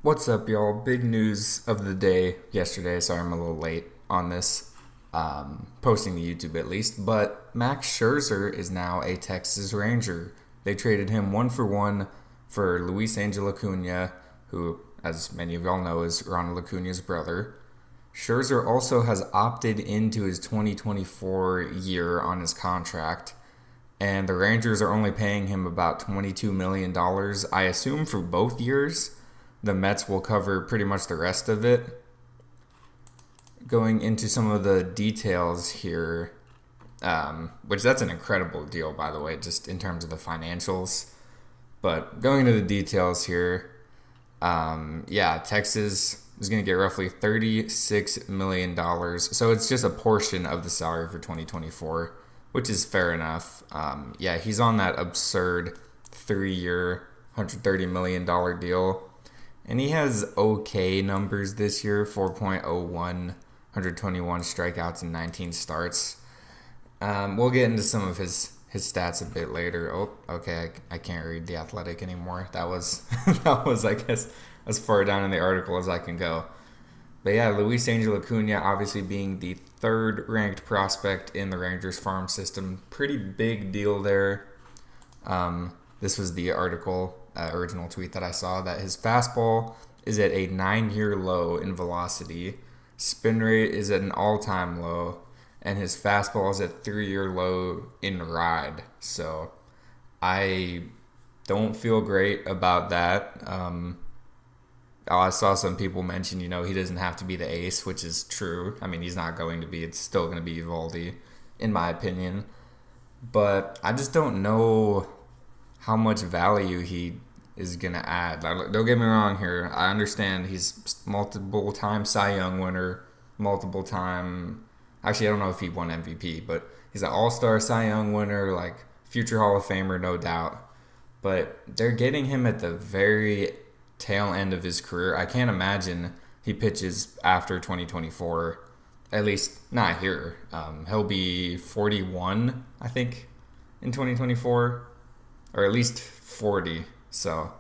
What's up, y'all? Big news of the day yesterday. Sorry, I'm a little late on this, posting to YouTube at least. But Max Scherzer is now a Texas Ranger. They traded him 1-for-1 for Luis Angel Acuna, who, as many of y'all know, is Ronald Acuna's brother. Scherzer also has opted into his 2024 year on his contract, and the Rangers are only paying him about $22 million, I assume, for both years. The Mets will cover pretty much the rest of it. Going into some of the details here, which that's an incredible deal, by the way, just in terms of the financials. But going into the details here, Texas is going to get roughly $36 million. So it's just a portion of the salary for 2024, which is fair enough. He's on that absurd 3-year, $130 million deal. And he has okay numbers this year, 4.01, 121 strikeouts and 19 starts. We'll get into some of his stats a bit later. Oh, okay, I can't read The Athletic anymore. That was, I guess, as far down in the article as I can go. But yeah, Luis Angel Acuna obviously being the third ranked prospect in the Rangers farm system. Pretty big deal there. This was the article, original tweet that I saw, that his fastball is at a 9-year low in velocity, spin rate is at an all-time low, and his fastball is at 3-year low in ride. So I don't feel great about that. I saw some people mention, he doesn't have to be the ace, which is true. I mean, he's not going to be. It's still going to be Evaldi, in my opinion. But I just don't know how much value he is going to add. Don't get me wrong here. I understand he's multiple-time Cy Young winner, actually, I don't know if he won MVP, but he's an all-star Cy Young winner, future Hall of Famer, no doubt. But they're getting him at the very tail end of his career. I can't imagine he pitches after 2024, at least not here. He'll be 41, I think, in 2024. Or at least 40. So,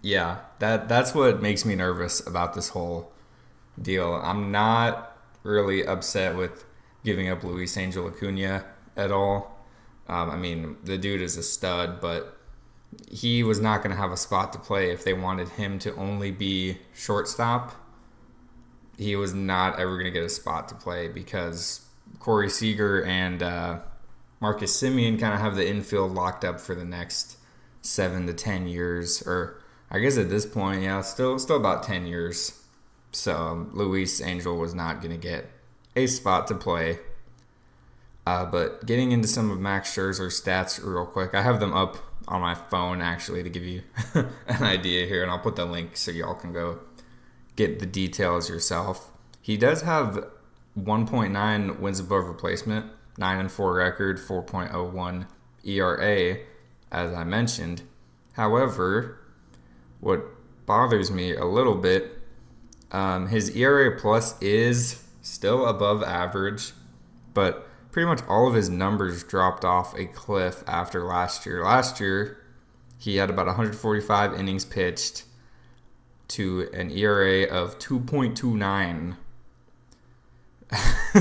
yeah, that's what makes me nervous about this whole deal. I'm not really upset with giving up Luis Angel Acuna at all. The dude is a stud, but he was not going to have a spot to play if they wanted him to only be shortstop. He was not ever going to get a spot to play because Corey Seager and Marcus Semien kind of have the infield locked up for the next 7 to 10 years, or I guess at this point, still about 10 years. So Luis Angel was not going to get a spot to play. But getting into some of Max Scherzer's stats real quick, I have them up on my phone actually to give you an idea here, and I'll put the link so y'all can go get the details yourself. He does have 1.9 wins above replacement, 9-4 record, 4.01 ERA, as I mentioned. However, what bothers me a little bit, his ERA plus is still above average, but pretty much all of his numbers dropped off a cliff after last year. Last year, he had about 145 innings pitched to an ERA of 2.29.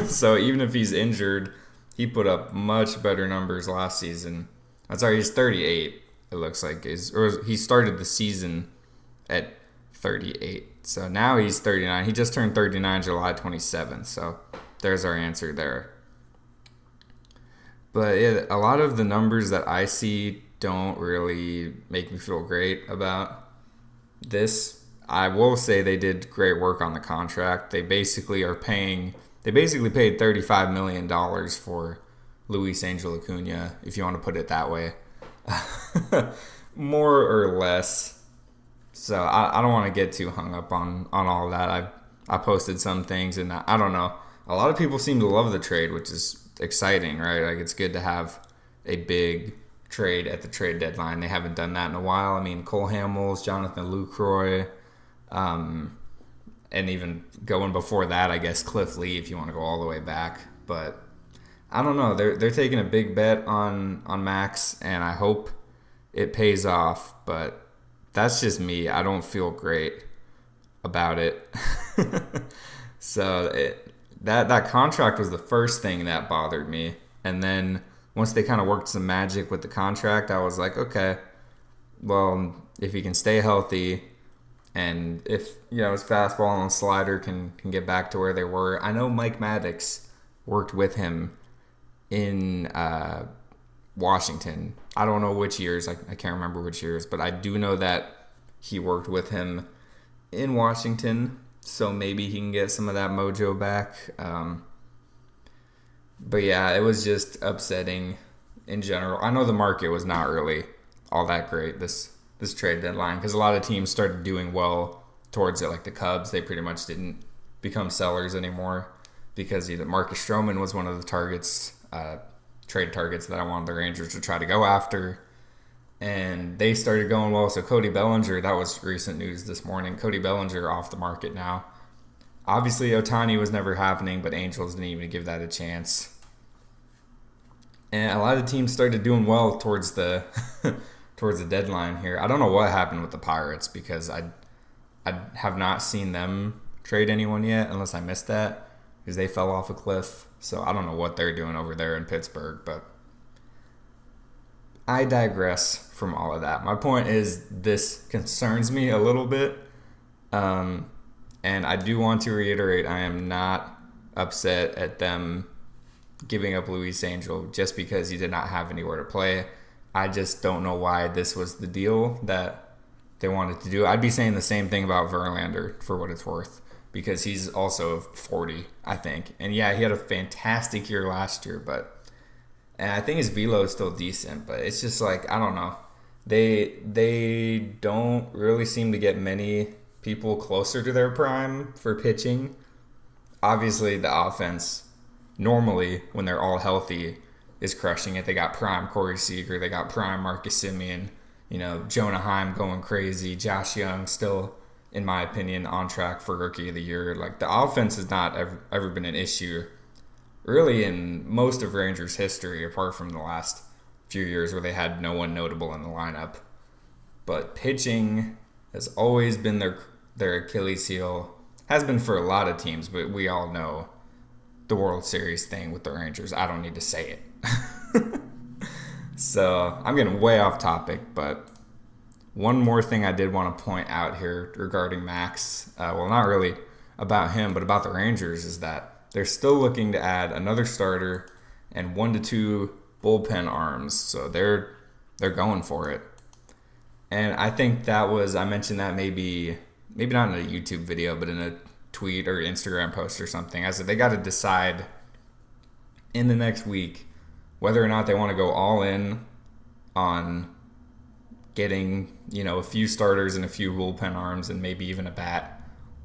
So even if he's injured, he put up much better numbers last season. I'm sorry, he's 38, it looks like. He started the season at 38. So now he's 39. He just turned 39 July 27th. So there's our answer there. But a lot of the numbers that I see don't really make me feel great about this. I will say they did great work on the contract. They basically paid $35 million for Luis Angel Acuna, if you want to put it that way. More or less. So I don't want to get too hung up on all that. I posted some things, and I don't know. A lot of people seem to love the trade, which is exciting, right? It's good to have a big trade at the trade deadline. They haven't done that in a while. Cole Hamels, Jonathan Lucroy, and even going before that, I guess Cliff Lee, if you want to go all the way back. But I don't know. They're taking a big bet on Max, and I hope it pays off. But that's just me. I don't feel great about it. So that contract was the first thing that bothered me, and then once they kind of worked some magic with the contract, I was like, okay, well, if he can stay healthy, and if his fastball and slider can get back to where they were. I know Mike Maddox worked with him in Washington. I don't know which years. I can't remember which years, but I do know that he worked with him in Washington. So maybe he can get some of that mojo back. But yeah, it was just upsetting in general. I know the market was not really all that great this trade deadline because a lot of teams started doing well towards it. Like the Cubs, they pretty much didn't become sellers anymore because either Marcus Stroman was one of the trade targets that I wanted the Rangers to try to go after. And they started going well. So Cody Bellinger, that was recent news this morning. Cody Bellinger off the market now. Obviously, Ohtani was never happening, but Angels didn't even give that a chance. And a lot of teams started doing well towards the towards the deadline here. I don't know what happened with the Pirates because I have not seen them trade anyone yet unless I missed that because they fell off a cliff. So I don't know what they're doing over there in Pittsburgh, but I digress from all of that. My point is this concerns me a little bit. And I do want to reiterate, I am not upset at them giving up Luis Angel just because he did not have anywhere to play. I just don't know why this was the deal that they wanted to do. I'd be saying the same thing about Verlander for what it's worth because he's also 40, I think. And yeah, he had a fantastic year last year, and I think his velo is still decent, but it's just like, I don't know. They don't really seem to get many people closer to their prime for pitching. Obviously, the offense, normally, when they're all healthy, is crushing it. They got prime Corey Seager. They got prime Marcus Semien. Jonah Heim going crazy. Josh Young still, in my opinion, on track for Rookie of the Year. Like, the offense has not ever been an issue really in most of Rangers history, apart from the last few years where they had no one notable in the lineup. But pitching has always been their Achilles heel. Has been for a lot of teams, but we all know the World Series thing with the Rangers. I don't need to say it. So I'm getting way off topic, but one more thing I did want to point out here regarding Max, well, not really about him, but about the Rangers, is that they're still looking to add another starter and 1 to 2 bullpen arms. So they're going for it. And I think I mentioned that maybe not in a YouTube video, but in a tweet or Instagram post or something. I said they got to decide in the next week whether or not they want to go all in on getting, a few starters and a few bullpen arms and maybe even a bat,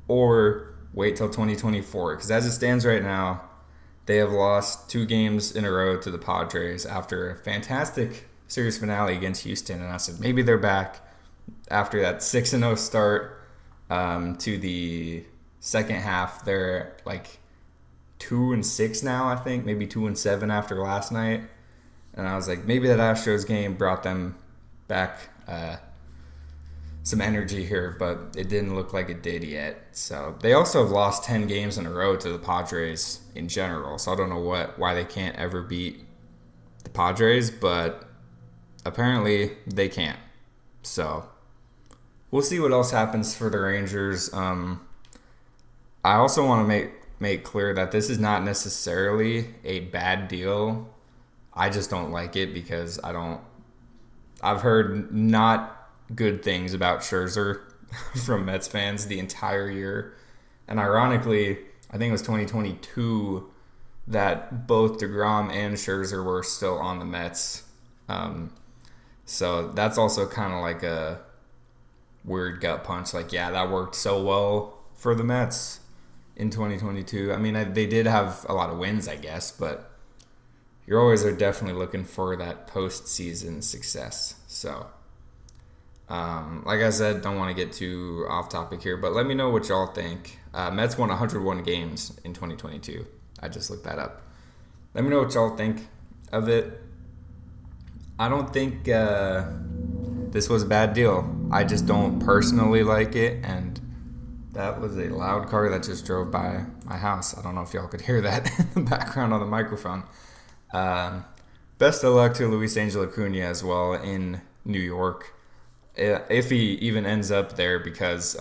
or wait till 2024. Because as it stands right now, they have lost 2 games in a row to the Padres after a fantastic series finale against Houston. And I said maybe they're back after that 6-0 start to the second half. They're like 2-6 now, I think, maybe 2-7 after last night. And I was like, maybe that Astros game brought them back some energy here, but it didn't look like it did yet. So they also have lost 10 games in a row to the Padres in general. So I don't know why they can't ever beat the Padres, but apparently they can't. So we'll see what else happens for the Rangers. I also want to make clear that this is not necessarily a bad deal. I just don't like it because I've heard not good things about Scherzer from Mets fans the entire year. And ironically, I think it was 2022 that both DeGrom and Scherzer were still on the Mets. So that's also kind of like a weird gut punch. Like, yeah, that worked so well for the Mets in 2022. I mean, they did have a lot of wins, I guess, but you always are definitely looking for that postseason success. So, like I said, don't want to get too off topic here, but let me know what y'all think. Mets won 101 games in 2022. I just looked that up. Let me know what y'all think of it. I don't think this was a bad deal. I just don't personally like it, and that was a loud car that just drove by my house. I don't know if y'all could hear that in the background on the microphone. Um, Best of luck to Luis Angel Acuna as well in New York, if he even ends up there, because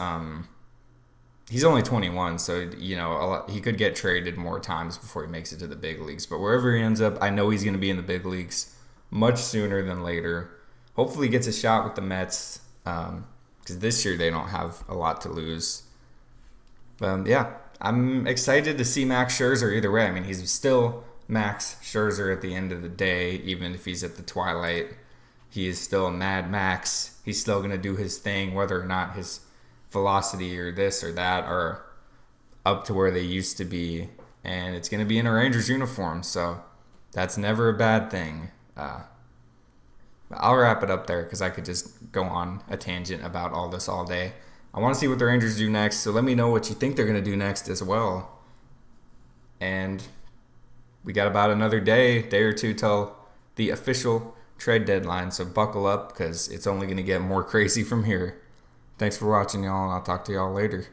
he's only 21, so he could get traded more times before he makes it to the big leagues. But wherever he ends up, I know he's going to be in the big leagues much sooner than later. Hopefully, he gets a shot with the Mets, because this year they don't have a lot to lose. Yeah, I'm excited to see Max Scherzer either way. I mean, he's still Max Scherzer at the end of the day, even if he's at the twilight. He is still a Mad Max. He's still going to do his thing, whether or not his velocity or this or that are up to where they used to be. And it's going to be in a Rangers uniform, so that's never a bad thing. I'll wrap it up there because I could just go on a tangent about all this all day. I want to see what the Rangers do next, so let me know what you think they're going to do next as well. And we got about another day or two till the official trade deadline, so buckle up because it's only going to get more crazy from here. Thanks for watching, y'all, and I'll talk to y'all later.